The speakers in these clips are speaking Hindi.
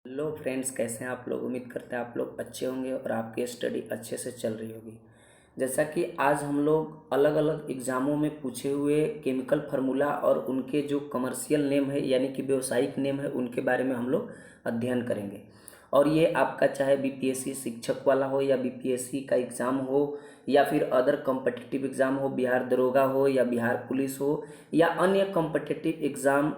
हेलो फ्रेंड्स, कैसे हैं आप लोग। उम्मीद करते हैं आप लोग अच्छे होंगे और आपकी स्टडी अच्छे से चल रही होगी। जैसा कि आज हम लोग अलग अलग एग्ज़ामों में पूछे हुए केमिकल फार्मूला और उनके जो कमर्शियल नेम है यानी कि व्यावसायिक नेम है उनके बारे में हम लोग अध्ययन करेंगे। और ये आपका चाहे बीपीएससी शिक्षक वाला हो या बीपीएससी का एग्ज़ाम हो या फिर अदर कॉम्पिटिटिव एग्ज़ाम हो, बिहार दरोगा हो या बिहार पुलिस हो या अन्य कॉम्पिटिटिव एग्ज़ाम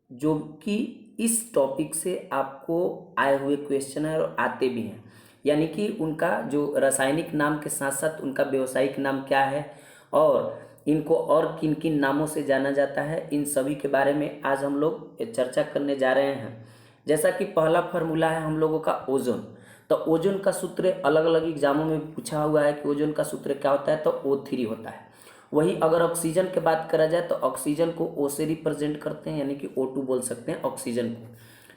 जो कि इस टॉपिक से आपको आए हुए क्वेश्चन है और आते भी हैं। यानी कि उनका जो रासायनिक नाम के साथ साथ उनका व्यावसायिक नाम क्या है और इनको और किन किन नामों से जाना जाता है, इन सभी के बारे में आज हम लोग चर्चा करने जा रहे हैं। जैसा कि पहला फार्मूला है हम लोगों का ओजोन। तो ओजोन का सूत्र अलग अलग एग्जामों में पूछा हुआ है कि ओजोन का सूत्र क्या होता है, तो O3 होता है। वही अगर ऑक्सीजन की बात करा जाए तो ऑक्सीजन को O से रिप्रेजेंट करते हैं यानी कि O2 बोल सकते हैं ऑक्सीजन को।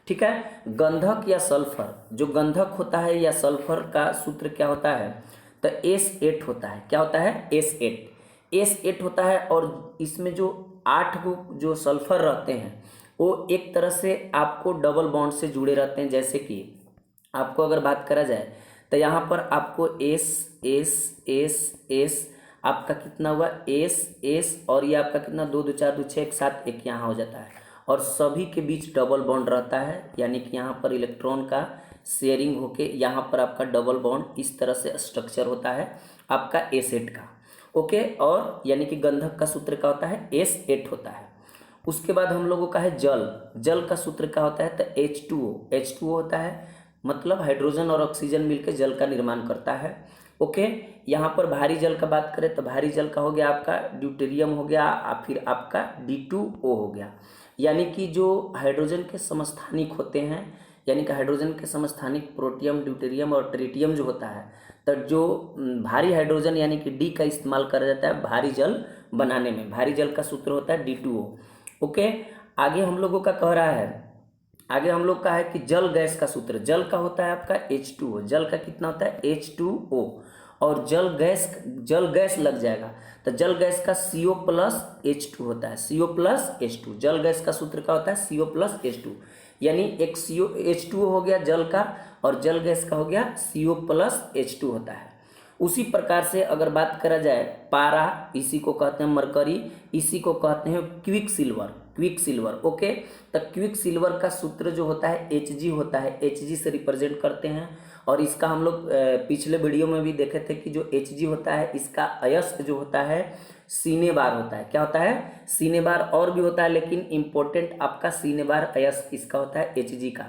ठीक है। गंधक या सल्फर, जो गंधक होता है या सल्फर का सूत्र क्या होता है, तो S8 होता है। क्या होता है? S8 होता है। और इसमें जो 8 को जो सल्फर रहते हैं वो एक तरह से आपको डबल बॉन्ड से जुड़े रहते हैं। जैसे कि आपको अगर बात करा जाए तो यहाँ पर आपको एस एस एस एस आपका कितना हुआ, एस एस और ये आपका कितना, दो दो चार दो छः, एक साथ एक यहाँ हो जाता है और सभी के बीच डबल बॉन्ड रहता है। यानी कि यहाँ पर इलेक्ट्रॉन का शेयरिंग होके यहाँ पर आपका डबल बॉन्ड इस तरह से स्ट्रक्चर होता है आपका एसेट का। ओके। और यानी कि गंधक का सूत्र क्या होता है, S8 होता है। उसके बाद हम लोगों का है जल। जल का सूत्र क्या होता है, तो H2O होता है। मतलब हाइड्रोजन और ऑक्सीजन मिलकर जल का निर्माण करता है। ओके। यहाँ पर भारी जल का बात करें तो भारी जल का हो गया आपका ड्यूटेरियम हो गया, फिर आपका D2O हो गया। यानी कि जो हाइड्रोजन के समस्थानिक होते हैं, यानी कि हाइड्रोजन के समस्थानिक प्रोटियम, ड्यूटेरियम और ट्रिटियम जो होता है, तो जो भारी हाइड्रोजन यानी कि D का इस्तेमाल करा जाता है भारी जल बनाने में। भारी जल का सूत्र होता है D2O। ओके। आगे हम लोगों का कह रहा है, आगे हम लोग का है कि जल गैस का सूत्र। जल का होता है आपका H2O। जल का कितना होता है, H2O। और जल गैस लग जाएगा तो जल गैस का CO प्लस H2 होता है, CO प्लस H2। जल गैस का सूत्र क्या होता है, CO प्लस H2। यानी एक CO H2O हो गया जल का और जल गैस का हो गया CO प्लस H2 होता है। उसी प्रकार से अगर बात करा जाए पारा, इसी को कहते हैं मरकरी, इसी को कहते हैं क्विक सिल्वर। ओके। तो क्विक सिल्वर का सूत्र जो होता है Hg होता है, Hg से रिप्रेजेंट करते हैं। और इसका हम लोग पिछले वीडियो में भी देखे थे कि जो Hg होता है इसका अयस्क जो होता है सीने बार होता है। क्या होता है, सीने बार। और भी होता है लेकिन इंपॉर्टेंट आपका सीने बार अयस्क इसका होता है Hg का,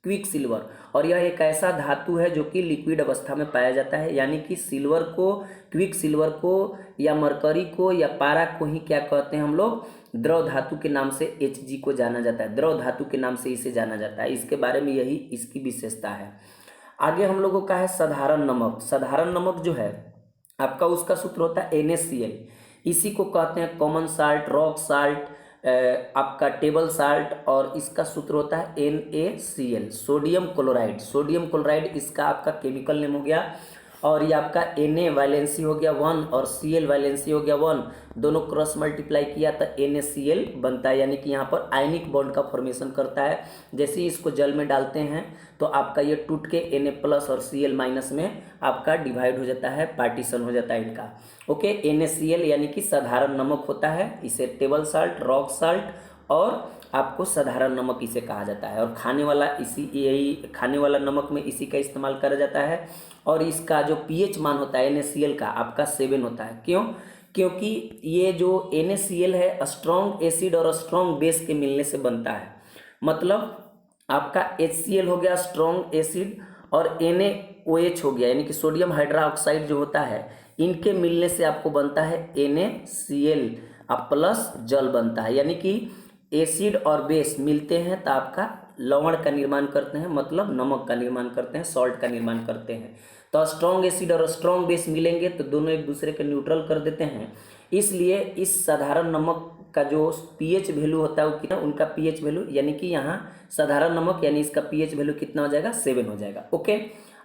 क्विक सिल्वर। और यह एक ऐसा धातु है जो कि लिक्विड अवस्था में पाया जाता है। यानी कि सिल्वर को, क्विक सिल्वर को या मरकरी को या पारा को ही क्या कहते हैं हम लोग, द्रव धातु के नाम से Hg को जाना जाता है, द्रव धातु के नाम से इसे जाना जाता है। इसके बारे में यही इसकी विशेषता है। आगे हम लोगों का है साधारण नमक। साधारण नमक जो है आपका, उसका सूत्र होता है NaCl। इसी को कहते हैं कॉमन साल्ट, रॉक साल्ट, आपका टेबल साल्ट। और इसका सूत्र होता है NaCl, sodium chloride. Sodium chloride इसका आपका केमिकल नेम हो गया। और ये आपका Na वैलेंसी हो गया 1 और Cl वैलेंसी हो गया 1, दोनों क्रॉस मल्टीप्लाई किया तो NaCl बनता है। यानी कि यहाँ पर आयनिक बॉन्ड का फॉर्मेशन करता है। जैसे ही इसको जल में डालते हैं तो आपका ये टूट के Na प्लस और Cl माइनस में आपका डिवाइड हो जाता है, पार्टीशन हो जाता है इनका। ओके। NaCl यानी कि साधारण नमक होता है। इसे टेबल साल्ट, रॉक साल्ट और आपको साधारण नमक इसे कहा जाता है। और खाने वाला यही खाने वाला नमक में इसी का इस्तेमाल करा जाता है। और इसका जो pH मान होता है NaCl का आपका 7 होता है। क्यों? क्योंकि ये जो NaCl है स्ट्रॉन्ग एसिड और स्ट्रॉन्ग बेस के मिलने से बनता है। मतलब आपका HCl हो गया स्ट्रॉन्ग एसिड और NaOH हो गया यानी कि सोडियम हाइड्रोक्साइड जो होता है, इनके मिलने से आपको बनता है NaCl प्लस जल बनता है। यानी कि एसिड और बेस मिलते हैं तो आपका लवण का निर्माण करते हैं, मतलब नमक का निर्माण करते हैं, सॉल्ट का निर्माण करते हैं। तो स्ट्रॉन्ग एसिड और स्ट्रॉन्ग बेस मिलेंगे तो दोनों एक दूसरे के न्यूट्रल कर देते हैं। इसलिए इस साधारण नमक का जो pH वैल्यू होता है वो कितना, उनका pH वैल्यू, यानी कि यहाँ साधारण नमक यानी इसका pH वैल्यू कितना हो जाएगा, 7 हो जाएगा। ओके।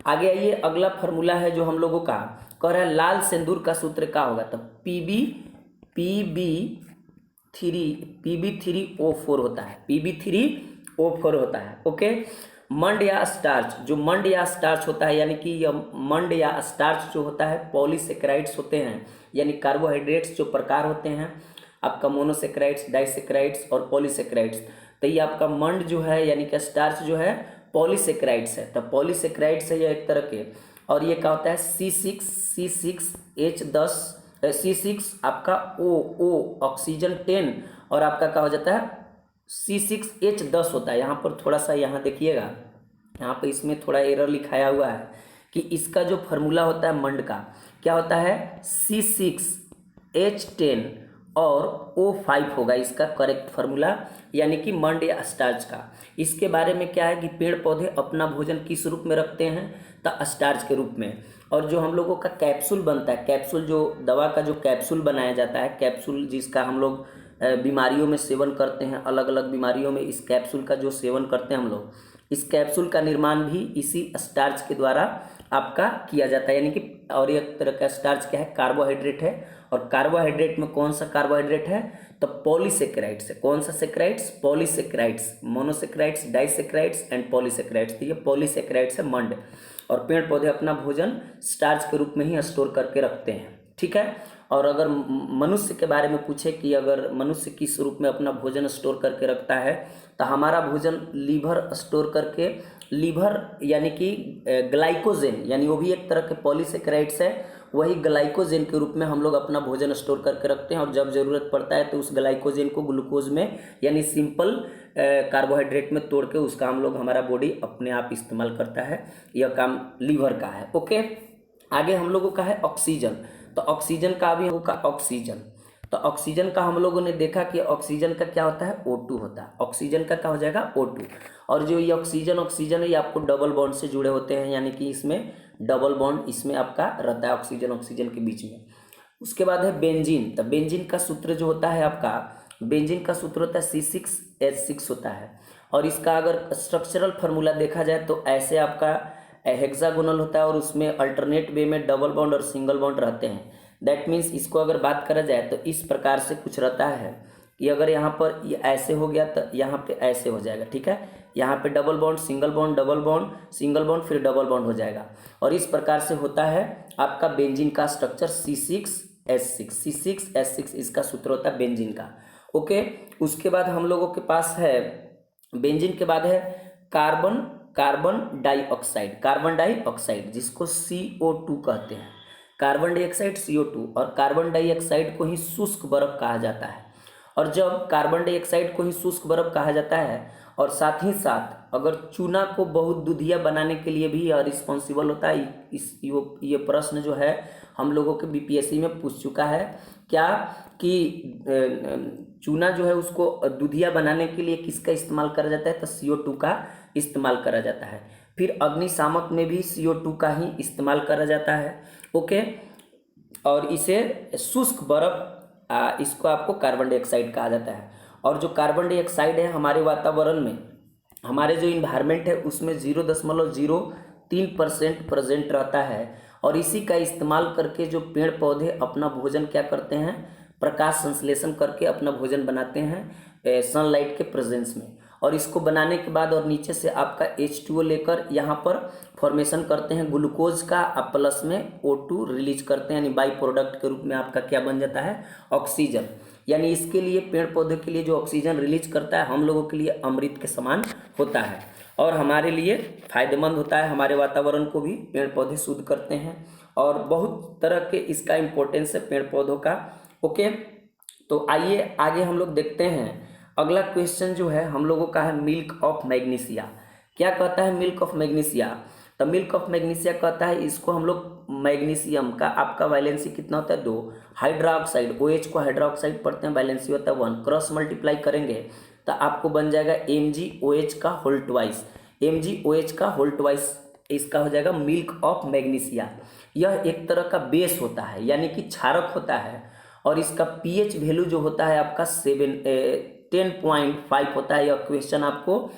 आगे आइए, अगला फॉर्मूला है जो हम लोगों का कह रहा है लाल सिंदूर का सूत्र क्या होगा, तो PB3O4 होता है, PB3O4 होता है। ओके। मंड या स्टार्च, जो मंड या स्टार्च होता है, यानी कि यह मंड या स्टार्च जो होता है पॉलीसेकेराइड्स होते हैं, यानी कार्बोहाइड्रेट्स जो प्रकार होते हैं आपका मोनोसेकेराइड्स, डाइसेकेराइड्स और पॉलीसेकेराइड्स। तो ये आपका मंड जो है यानी कि स्टार्च जो है पॉलीसेकेराइड्स है, तो पॉलीसेकेराइड्स है यह एक तरह के। और ये क्या होता है C6H10 C6 आपका O ऑक्सीजन 10 और आपका क्या हो जाता है C6H10 होता है। यहाँ पर थोड़ा सा यहाँ देखिएगा, यहाँ पर इसमें थोड़ा एरर लिखाया हुआ है कि इसका जो फार्मूला होता है मंड का क्या होता है C6H10 और O5 होगा इसका करेक्ट फार्मूला, यानी कि मंड या स्टार्च का। इसके बारे में क्या है कि पेड़ पौधे अपना भोजन किस रूप में रखते हैं, तो स्टार्च के रूप में। और जो हम लोगों का कैप्सूल बनता है, कैप्सूल जो दवा का जो कैप्सूल बनाया जाता है, कैप्सूल जिसका हम लोग बीमारियों में सेवन करते हैं, अलग अलग बीमारियों में इस कैप्सूल का जो सेवन करते हैं हम लोग, इस कैप्सूल का निर्माण भी इसी स्टार्च के द्वारा आपका किया जाता है। यानी कि और एक तरह का स्टार्च क्या है, कार्बोहाइड्रेट है। और कार्बोहाइड्रेट में कौन सा कार्बोहाइड्रेट है, तो पॉलीसेकेराइड्स है। कौन सा saccharides, polysaccharides, monosaccharides, disaccharides and polysaccharides. तो ये पॉलीसेकेराइड्स है मंड। और पेड़ पौधे अपना भोजन स्टार्च के रूप में ही स्टोर करके रखते हैं, ठीक है। और अगर मनुष्य के बारे में पूछे कि अगर मनुष्य किस रूप में अपना भोजन स्टोर करके रखता है, तो हमारा भोजन लीवर स्टोर करके, लीवर यानी कि ग्लाइकोजेन, यानी वो भी एक तरह के पॉलीसेकेराइड्स है, वही ग्लाइकोजेन के रूप में हम लोग अपना भोजन स्टोर करके रखते हैं। और जब ज़रूरत पड़ता है तो उस ग्लाइकोजेन को ग्लूकोज में यानी सिंपल कार्बोहाइड्रेट में तोड़ के उसका हम लोग, हमारा बॉडी अपने आप इस्तेमाल करता है। यह काम लीवर का है, ओके। आगे हम लोगों का है ऑक्सीजन। तो ऑक्सीजन का भी होगा ऑक्सीजन। तो ऑक्सीजन का हम लोगों ने देखा कि ऑक्सीजन का क्या होता है O2 होता है। ऑक्सीजन का क्या हो जाएगा O2। और जो ये ऑक्सीजन है ये आपको डबल बॉन्ड से जुड़े होते हैं, यानी कि इसमें डबल बॉन्ड इसमें आपका रहता है ऑक्सीजन के बीच में। उसके बाद है बेंजीन। तो बेंजीन का सूत्र जो होता है आपका, बेंजीन का सूत्र होता है C6H6 होता है। और इसका अगर स्ट्रक्चरल फार्मूला देखा जाए तो ऐसे आपका हेक्सागोनल होता है और उसमें अल्टरनेट वे में डबल बॉन्ड और सिंगल बॉन्ड रहते हैं। दैट मीन्स इसको अगर बात करा जाए तो इस प्रकार से कुछ रहता है कि अगर यहाँ पर ये ऐसे हो गया तो यहाँ पे ऐसे हो जाएगा, ठीक है। यहाँ पे double bond, single bond, double bond, single bond, फिर डबल बॉन्ड हो जाएगा। और इस प्रकार से होता है आपका बेंजीन का स्ट्रक्चर C6H6 इसका सूत्र होता है बेंजीन का, ओके। उसके बाद हम लोगों के पास है, बेंजीन के बाद है कार्बन डाइऑक्साइड जिसको CO2 कहते हैं। कार्बन डाइऑक्साइड CO2, और कार्बन डाइऑक्साइड को ही शुष्क बर्फ कहा जाता है। और जब कार्बन डाइऑक्साइड को ही शुष्क बर्फ कहा जाता है और साथ ही साथ अगर चूना को बहुत दूधिया बनाने के लिए भी यह रिस्पॉन्सिबल होता है। ये प्रश्न जो है हम लोगों के BPSC में पूछ चुका है क्या कि चूना जो है उसको दूधिया बनाने के लिए किसका इस्तेमाल करा जाता है, तो CO2 का इस्तेमाल करा जाता है। फिर अग्निशामक में भी CO2 का ही इस्तेमाल करा जाता है, ओके। और इसे शुष्क बर्फ इसको आपको कार्बन डाइऑक्साइड कहा जाता है। और जो कार्बन डाइऑक्साइड है हमारे वातावरण में, हमारे जो इन्वायरमेंट है उसमें 0.03% प्रेजेंट रहता है। और इसी का इस्तेमाल करके जो पेड़ पौधे अपना भोजन क्या करते हैं, प्रकाश संश्लेषण करके अपना भोजन बनाते हैं सनलाइट के प्रेजेंस में। और इसको बनाने के बाद और नीचे से आपका H2O लेकर यहाँ पर फॉर्मेशन करते हैं ग्लूकोज का, प्लस में O2 रिलीज करते हैं, यानी बाई प्रोडक्ट के रूप में आपका क्या बन जाता है, ऑक्सीजन। यानी इसके लिए पेड़ पौधे के लिए जो ऑक्सीजन रिलीज करता है हम लोगों के लिए अमृत के समान होता है और हमारे लिए फायदेमंद होता है। हमारे वातावरण को भी पेड़ पौधे शुद्ध करते हैं और बहुत तरह के इसका इम्पोर्टेंस है पेड़ पौधों का, ओके। तो आइए आगे हम लोग देखते हैं। अगला क्वेश्चन जो है हम लोगों का है मिल्क ऑफ मैग्नीशिया। क्या कहता है मिल्क ऑफ मैग्नीशिया, तो मिल्क ऑफ मैग्नीशिया कहता है इसको हम लोग मैग्नीशियम का आपका वैलेंसी कितना होता है 2, हाइड्रोक्साइड OH को हाइड्रोक्साइड पढ़ते हैं, वैलेंसी होता है 1, क्रॉस मल्टीप्लाई करेंगे तो आपको बन जाएगा MgOH का होल ट्वाइस, MgOH का होल ट्वाइस इसका हो जाएगा मिल्क ऑफ मैग्नीशिया। यह एक तरह का बेस होता है यानी कि क्षारक होता है और इसका pH वैल्यू जो होता है आपका 10.5 होता है। यह क्वेश्चन आपको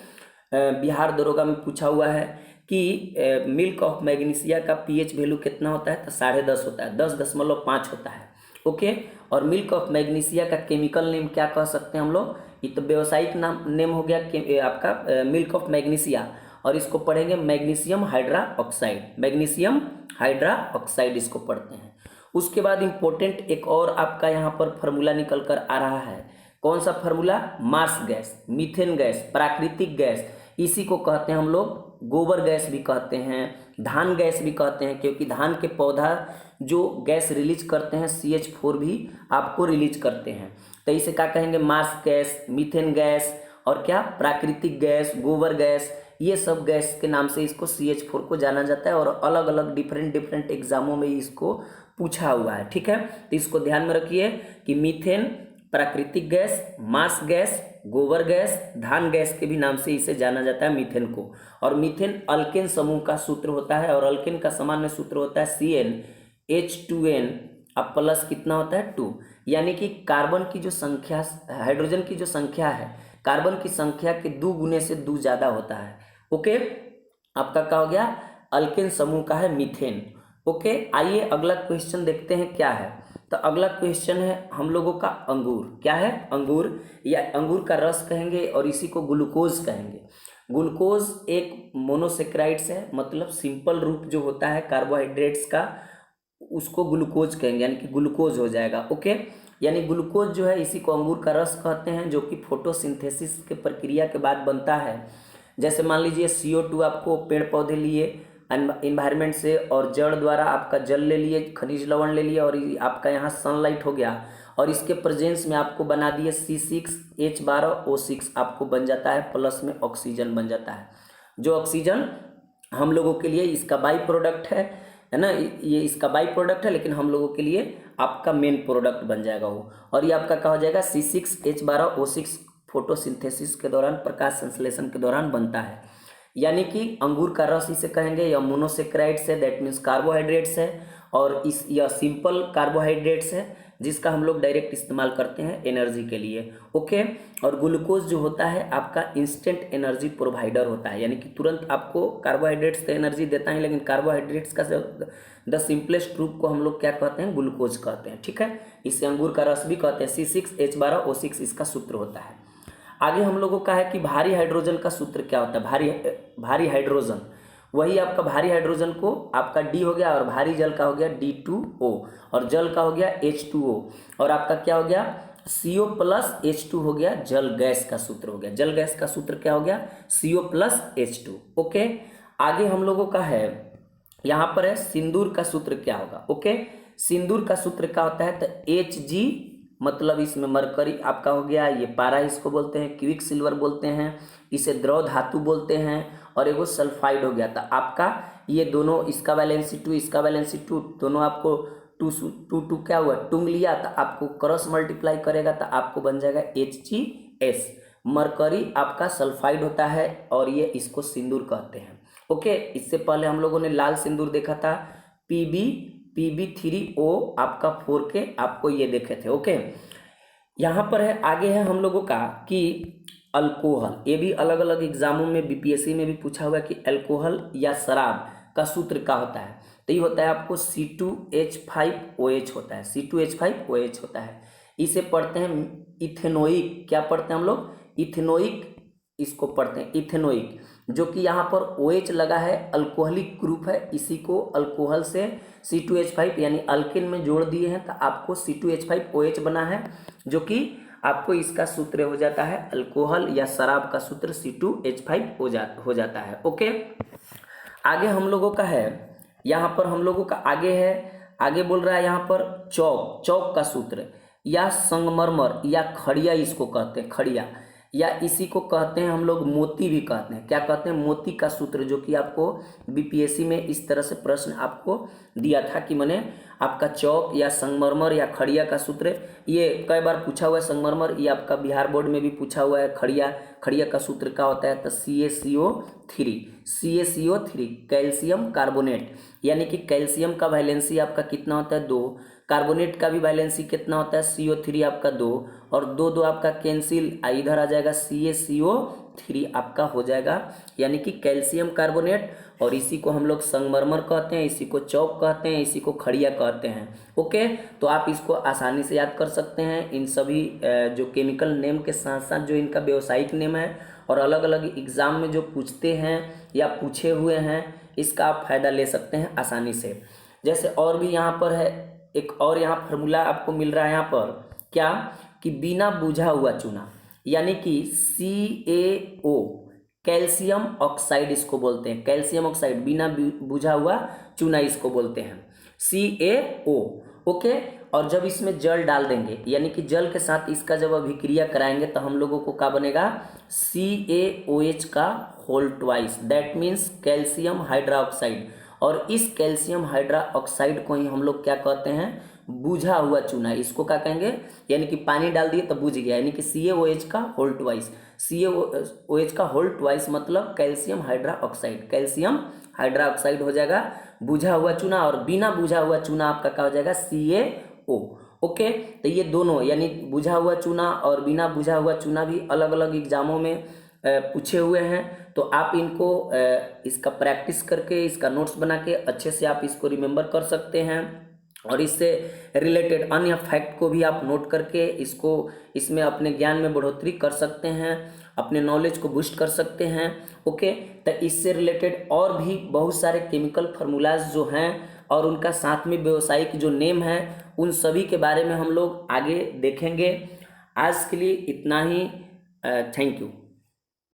बिहार दरोगा में पूछा हुआ है कि मिल्क ऑफ मैग्नीशिया का pH वैल्यू कितना होता है, तो 10.5 होता है, 10.5 होता है, ओके। और मिल्क ऑफ मैग्नीशिया का केमिकल नेम क्या कह सकते हैं हम लोग, ये तो व्यावसायिक नाम नेम हो गया आपका मिल्क ऑफ मैग्नीशिया। और इसको पढ़ेंगे magnesium hydra oxide, magnesium hydra oxide इसको पढ़ते हैं। उसके बाद इंपॉर्टेंट एक और आपका यहाँ पर फार्मूला निकल कर आ रहा है। कौन सा formula? Marsh gas, methane gas, प्राकृतिक गैस, इसी को कहते हैं हम लोग गोबर गैस भी कहते हैं, धान गैस भी कहते हैं, क्योंकि धान के पौधा जो गैस रिलीज करते हैं CH4 भी आपको रिलीज करते हैं। तो इसे क्या कहेंगे? मार्स गैस, मीथेन गैस और क्या प्राकृतिक गैस, गोबर गैस, ये सब गैस के नाम से इसको CH4 को जाना जाता है और अलग अलग डिफरेंट एग्जामों में इसको पूछा हुआ है। ठीक है, तो इसको ध्यान में रखिए कि मीथेन, प्राकृतिक गैस, मार्स गैस, गोबर गैस, धान गैस के भी नाम से इसे जाना जाता है मीथेन को। और मीथेन अल्केन समूह का सूत्र होता है और अल्केन का सामान्य सूत्र होता है CnH2n अब प्लस कितना होता है 2, यानी कि कार्बन की जो संख्या, हाइड्रोजन की जो संख्या है कार्बन की संख्या के 2 गुने से 2 ज्यादा होता है। ओके, आपका क्या हो गया? अल्केन समूह का है मीथेन। ओके, आइए अगला क्वेश्चन देखते हैं क्या है। तो अगला क्वेश्चन है हम लोगों का अंगूर। क्या है? अंगूर, या अंगूर का रस कहेंगे और इसी को ग्लूकोज कहेंगे। ग्लूकोज एक मोनोसेक्राइड्स है, मतलब सिंपल रूप जो होता है कार्बोहाइड्रेट्स का उसको ग्लूकोज कहेंगे, यानी कि ग्लूकोज हो जाएगा। ओके, यानी ग्लूकोज जो है इसी को अंगूर का रस कहते हैं, जो कि फोटोसिंथेसिस के प्रक्रिया के बाद बनता है। जैसे मान लीजिए CO2 आपको पेड़ पौधे लिए इन्वायरमेंट से और जड़ द्वारा आपका जल ले लिए, खनिज लवण ले लिए और आपका यहाँ सनलाइट हो गया और इसके प्रेजेंस में आपको बना दिए C6H12O6 आपको बन जाता है, प्लस में ऑक्सीजन बन जाता है। जो ऑक्सीजन हम लोगों के लिए इसका बाई प्रोडक्ट है ना, ये इसका बाई प्रोडक्ट है, लेकिन हम लोगों के लिए आपका मेन प्रोडक्ट बन जाएगा वो। और ये आपका क्या हो जाएगा? C6H12O6 फोटोसिंथेसिस के दौरान, प्रकाश संश्लेषण के दौरान बनता है। यानी कि अंगूर का रस इसे कहेंगे, या मोनोसेक्राइड्स है, दैट मीन्स कार्बोहाइड्रेट्स है, और यह सिंपल कार्बोहाइड्रेट्स है जिसका हम लोग डायरेक्ट इस्तेमाल करते हैं एनर्जी के लिए। ओके, और ग्लूकोज जो होता है आपका इंस्टेंट एनर्जी प्रोवाइडर होता है, यानी कि तुरंत आपको कार्बोहाइड्रेट्स तो एनर्जी देता है, लेकिन कार्बोहाइड्रेट्स का द सिंपलेस्ट रूप को हम लोग क्या कहते हैं? ग्लूकोज कहते हैं। ठीक है, इसे अंगूर का रस भी कहते हैं। C6H12O6 इसका सूत्र होता है। आगे हम लोगों का है कि भारी हाइड्रोजन का सूत्र क्या होता है? भारी हाइड्रोजन, वही आपका भारी हाइड्रोजन को आपका D हो गया और भारी जल का हो गया D2O और जल का हो गया H2O और आपका क्या हो गया? CO प्लस H2 हो गया, जल गैस का सूत्र हो गया। जल गैस का सूत्र क्या हो गया? CO plus H2। ओके, आगे हम लोगों का है यहाँ पर है सिंदूर का सूत्र क्या होगा? ओके, सिंदूर का सूत्र क्या होता है? तो Hg, मतलब इसमें मरकरी आपका हो गया, ये पारा इसको बोलते हैं, क्विक सिल्वर बोलते हैं, इसे द्रव धातु बोलते हैं, और एगो सल्फाइड हो गया। तो आपका ये दोनों, इसका वैलेंसी 2, इसका वैलेंसी 2, दोनों आपको टू क्या हुआ? टूंग लिया, तो आपको क्रॉस मल्टीप्लाई करेगा तो आपको बन जाएगा HgS। मरकरी आपका सल्फाइड होता है और ये इसको सिंदूर कहते हैं। ओके, इससे पहले हम लोगों ने लाल सिंदूर देखा था, Pb3O आपका 4K, आपको ये देखे थे। ओके, यहाँ पर है आगे है हम लोगों का कि अल्कोहल, ये भी अलग अलग एग्जामों में BPSC में भी पूछा हुआ है कि अल्कोहल या शराब का सूत्र क्या होता है? तो ये होता है आपको C2H5OH होता है, C2H5OH होता है। इसे पढ़ते हैं इथेनोइक, क्या पढ़ते हैं हम लोग? इथेनोइक, इसको पढ़ते हैं इथेनोइक, जो कि यहाँ पर OH लगा है, अल्कोहलिक ग्रुप है, इसी को अल्कोहल से C2H5 यानी अल्केन में जोड़ दिए हैं तो आपको C2H5OH बना है, जो कि आपको इसका सूत्र हो जाता है अल्कोहल या शराब का सूत्र C2H5 हो जाता है। ओके, आगे हम लोगों का है, यहाँ पर हम लोगों का आगे है, आगे बोल रहा है यहाँ पर चौक का सूत्र, या संगमरमर या खड़िया इसको कहते हैं, खड़िया, या इसी को कहते हैं हम लोग मोती भी कहते हैं। क्या कहते हैं? मोती का सूत्र, जो कि आपको BPSC में इस तरह से प्रश्न आपको दिया था कि मैंने आपका चौक या संगमरमर या खड़िया का सूत्र, ये कई बार पूछा हुआ है। संगमरमर ये आपका बिहार बोर्ड में भी पूछा हुआ है। खड़िया का सूत्र क्या होता है? तो CaCO3 कैल्शियम कार्बोनेट, यानी कि कैल्शियम का वैलेंसी आपका कितना होता है? 2, कार्बोनेट का भी वैलेंसी कितना होता है? CO3 आपका 2, और 2 आपका कैंसिल, इधर आ जाएगा CaCO3 आपका हो जाएगा, यानी कि कैल्शियम कार्बोनेट, और इसी को हम लोग संगमरमर कहते हैं, इसी को चौक कहते हैं, इसी को खड़िया कहते हैं। ओके, तो आप इसको आसानी से याद कर सकते हैं। इन सभी जो केमिकल नेम के साथ साथ जो इनका व्यावसायिक नेम है और अलग अलग एग्ज़ाम में जो पूछते हैं या पूछे हुए हैं, इसका आप फ़ायदा ले सकते हैं आसानी से। जैसे और भी यहाँ पर है, एक और यहाँ फार्मूला आपको मिल रहा है यहाँ पर, क्या कि बिना बुझा हुआ चूना, यानी कि CaO, कैल्शियम ऑक्साइड इसको बोलते हैं, कैल्शियम ऑक्साइड, बिना बुझा हुआ चूना इसको बोलते हैं, CaO। ओके, और जब इसमें जल डाल देंगे, यानी कि जल के साथ इसका जब अभिक्रिया कराएंगे तो हम लोगों को क्या बनेगा, CaOH का whole twice, that means calcium hydroxide. और इस कैल्शियम हाइड्रोक्साइड को ही हम लोग क्या कहते हैं, बुझा हुआ चूना, इसको क्या कहेंगे, यानी कि पानी डाल दिए तो बुझ गया, यानी कि CaOH का होल ट्वाइस। CaOH का होल ट्वाइस मतलब कैल्शियम हाइड्रोक्साइड, कैल्शियम हाइड्रोक्साइड हो जाएगा बुझा हुआ चूना, और बिना बुझा हुआ चूना आपका क्या हो जाएगा, CaO। ओके, तो ये दोनों यानी बुझा हुआ चूना और बिना बुझा हुआ चूना भी अलग अलग एग्जामों में पूछे हुए हैं। तो आप इनको इसका प्रैक्टिस करके, इसका नोट्स बना के अच्छे से आप इसको रिमेंबर कर सकते हैं, और इससे रिलेटेड अन्य फैक्ट को भी आप नोट करके इसको, इसमें अपने ज्ञान में बढ़ोतरी कर सकते हैं, अपने नॉलेज को बूस्ट कर सकते हैं। ओके, तो इससे रिलेटेड और भी बहुत सारे केमिकल फार्मूलाज जो हैं और उनका साथ में व्यावसायिक जो नेम है, उन सभी के बारे में हम लोग आगे देखेंगे। आज के लिए इतना ही। Thank you.